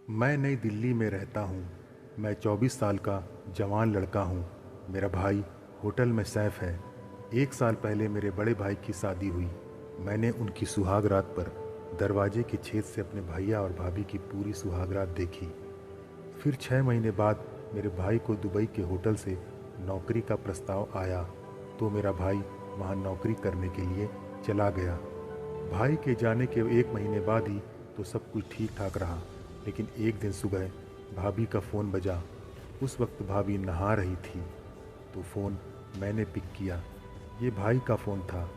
मैं नई दिल्ली में रहता हूँ। मैं 24 साल का जवान लड़का हूँ। मेरा भाई होटल में शेफ़ है। 1 साल पहले मेरे बड़े भाई की शादी हुई। मैंने उनकी सुहाग रात पर दरवाजे के छेद से अपने भैया और भाभी की पूरी सुहाग रात देखी। फिर 6 महीने बाद मेरे भाई को दुबई के होटल से नौकरी का प्रस्ताव आया, तो मेरा भाई वहाँ नौकरी करने के लिए चला गया। भाई के जाने के 1 महीने बाद ही तो सब कुछ ठीक ठाक रहा, लेकिन एक दिन सुबह भाभी का फ़ोन बजा। उस वक्त भाभी नहा रही थी, तो फ़ोन मैंने पिक किया। ये भाई का फ़ोन था।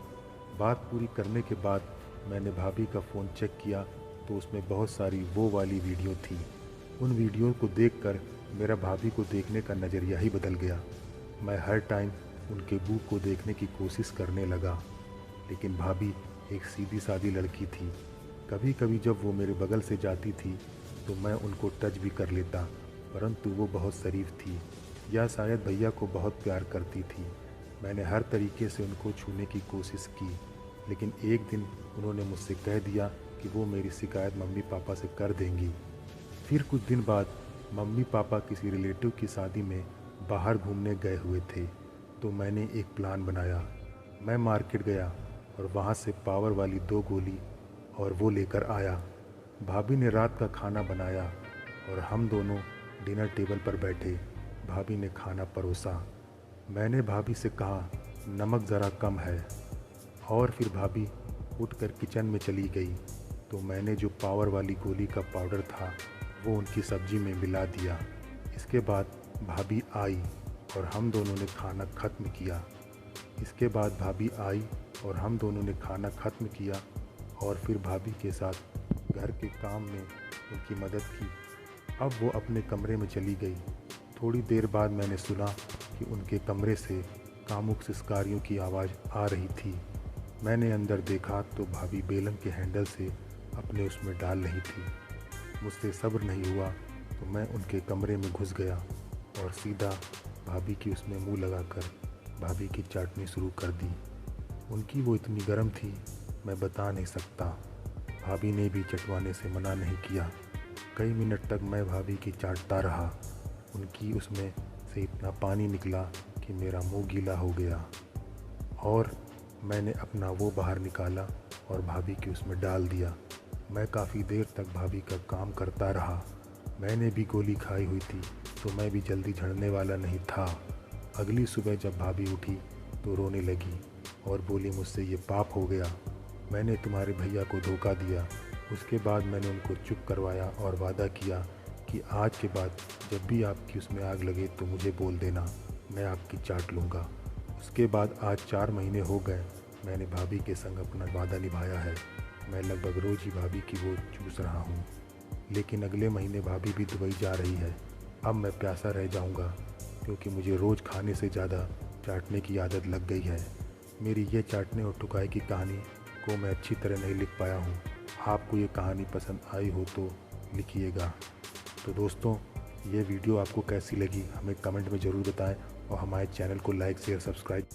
बात पूरी करने के बाद मैंने भाभी का फ़ोन चेक किया, तो उसमें बहुत सारी वो वाली वीडियो थी। उन वीडियो को देखकर मेरा भाभी को देखने का नज़रिया ही बदल गया। मैं हर टाइम उनके मुँह को देखने की कोशिश करने लगा, लेकिन भाभी एक सीधी सादी लड़की थी। कभी कभी जब वो मेरे बगल से जाती थी तो मैं उनको टच भी कर लेता, परंतु वो बहुत शरीफ थी, या शायद भैया को बहुत प्यार करती थी। मैंने हर तरीके से उनको छूने की कोशिश की, लेकिन एक दिन उन्होंने मुझसे कह दिया कि वो मेरी शिकायत मम्मी पापा से कर देंगी। फिर कुछ दिन बाद मम्मी पापा किसी रिलेटिव की शादी में बाहर घूमने गए हुए थे, तो मैंने एक प्लान बनाया। मैं मार्केट गया और वहाँ से पावर वाली 2 गोली और वो लेकर आया। भाभी ने रात का खाना बनाया और हम दोनों डिनर टेबल पर बैठे। भाभी ने खाना परोसा। मैंने भाभी से कहा, नमक ज़रा कम है, और फिर भाभी उठकर किचन में चली गई। तो मैंने जो पावर वाली गोली का पाउडर था वो उनकी सब्ज़ी में मिला दिया। इसके बाद भाभी आई और हम दोनों ने खाना ख़त्म किया। इसके बाद भाभी आई और हम दोनों ने खाना ख़त्म किया और फिर भाभी के साथ घर के काम में उनकी मदद की। अब वो अपने कमरे में चली गई। थोड़ी देर बाद मैंने सुना कि उनके कमरे से कामुक सिसकारियों की आवाज़ आ रही थी। मैंने अंदर देखा तो भाभी बेलन के हैंडल से अपने उसमें डाल रही थी। मुझसे सब्र नहीं हुआ, तो मैं उनके कमरे में घुस गया और सीधा भाभी की उसमें मुंह लगाकर भाभी की चाटनी शुरू कर दी। उनकी वो इतनी गर्म थी, मैं बता नहीं सकता। भाभी ने भी चटवाने से मना नहीं किया। कई मिनट तक मैं भाभी की चाटता रहा। उनकी उसमें से इतना पानी निकला कि मेरा मुंह गीला हो गया, और मैंने अपना वो बाहर निकाला और भाभी की उसमें डाल दिया। मैं काफ़ी देर तक भाभी का काम करता रहा। मैंने भी गोली खाई हुई थी, तो मैं भी जल्दी झड़ने वाला नहीं था। अगली सुबह जब भाभी उठी तो रोने लगी और बोली, मुझसे ये पाप हो गया, मैंने तुम्हारे भैया को धोखा दिया। उसके बाद मैंने उनको चुप करवाया और वादा किया कि आज के बाद जब भी आपकी उसमें आग लगे तो मुझे बोल देना, मैं आपकी चाट लूँगा। उसके बाद आज 4 महीने हो गए, मैंने भाभी के संग अपना वादा निभाया है। मैं लगभग रोज़ ही भाभी की वो चूस रहा हूँ, लेकिन अगले महीने भाभी भी दुबई जा रही है। अब मैं प्यासा रह जाऊँगा, क्योंकि मुझे रोज़ खाने से ज़्यादा चाटने की आदत लग गई है। मेरी ये चाटने और ठुकाई की कहानी को मैं अच्छी तरह नहीं लिख पाया हूँ। आपको ये कहानी पसंद आई हो तो लिखिएगा। तो दोस्तों, ये वीडियो आपको कैसी लगी हमें कमेंट में ज़रूर बताएं, और हमारे चैनल को लाइक शेयर सब्सक्राइब